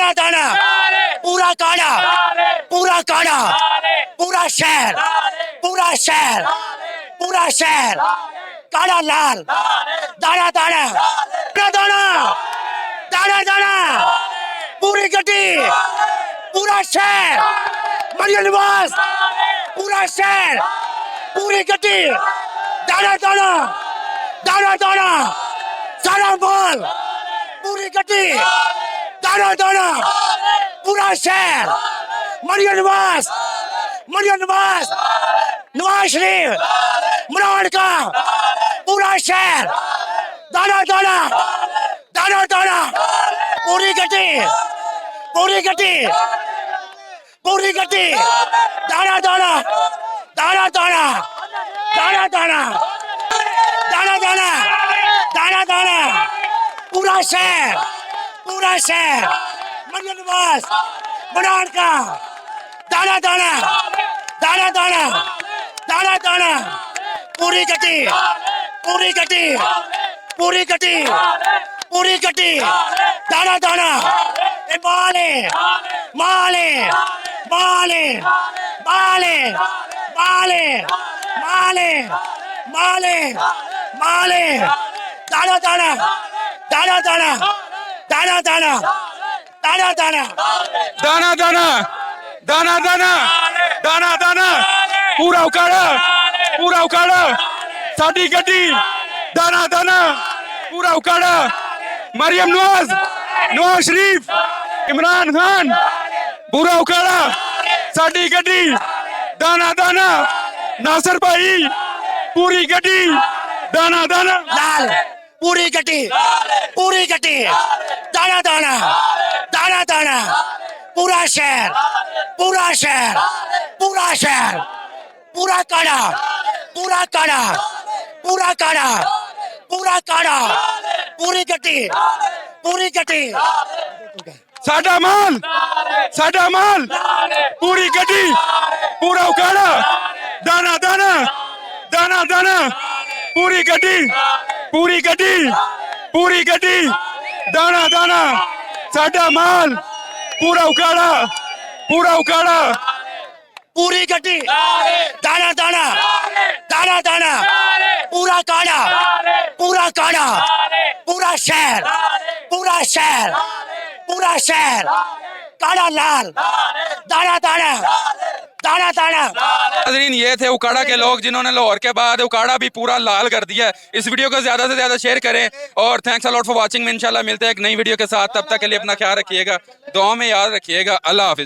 दाना दाना पूरा काड़ा पूरा काड़ा पूरा शहर पूरा शहर पूरा शहर काला लाल दाना दाना दाना दाना दाना पूरी गड्डी पूरा शहर मरियम नवाज पूरा शहर पूरी गड्डी दाना दाना दाना दाना सारा माल पूरी गड्डी दाना दाना पूरा शहर मरियम नवाज नवाज शरीफ इमरान का पूरा शहर दाना दाना दाना दाना पूरी गड्डी पूरी गड्डी पूरी गड्डी दाना दाना दाना दाना दाना दाना दाना दाना दाना दाना पूरा शहर मरियम नवाज इमरान का दाना दाना दाना दाना दाना दाना पूरी गड्डी पूरी गड्डी पूरी गड्डी पूरी गड्डी दाना दाना माले माले माले माले माले माले माले माले दाना दाना दाना दाना दाना दाना दाना दाना दाना दाना दाना दाना दाना दाना पूरा उकाड़ा साडी गड्डी दाना दाना पूरा उकाड़ा मरियम नवाज शरीफ इमरान खान पूरा उकाड़ा साडी गड्डी दाना दाना नासिर भाई पूरी गड्डी दाना दाना लाल पूरी गड्डी दाना दाना दाना दाना पूरा शहर पूरा शहर पूरा शहर पूरा काड़ा पूरा काड़ा पूरा काड़ा पूरा काड़ा पूरी गड्डी साडा माल पूरी गड्डी पूरा उकाड़ा दाना दाना दाना दाना पूरी गड्डी दाना दाना साडा माल पूरा उकाड़ा पूरी गड्डी दाना दाना दाना दाना पूरा काड़ा पूरा शहर पूरा शहर काला लाल दाना दाना दाना दाना। नाज़रीन, ये थे उकाड़ा के लोग जिन्होंने लाहौर के बाद उकाड़ा भी पूरा लाल कर दिया है। इस वीडियो को ज्यादा से ज्यादा शेयर करें और thanks a lot for watching. इंशाल्लाह मिलते हैं एक नई वीडियो के साथ। तब तक के लिए अपना ख्याल रखिएगा, दुआ में याद रखिएगा। अल्लाह हाफिज।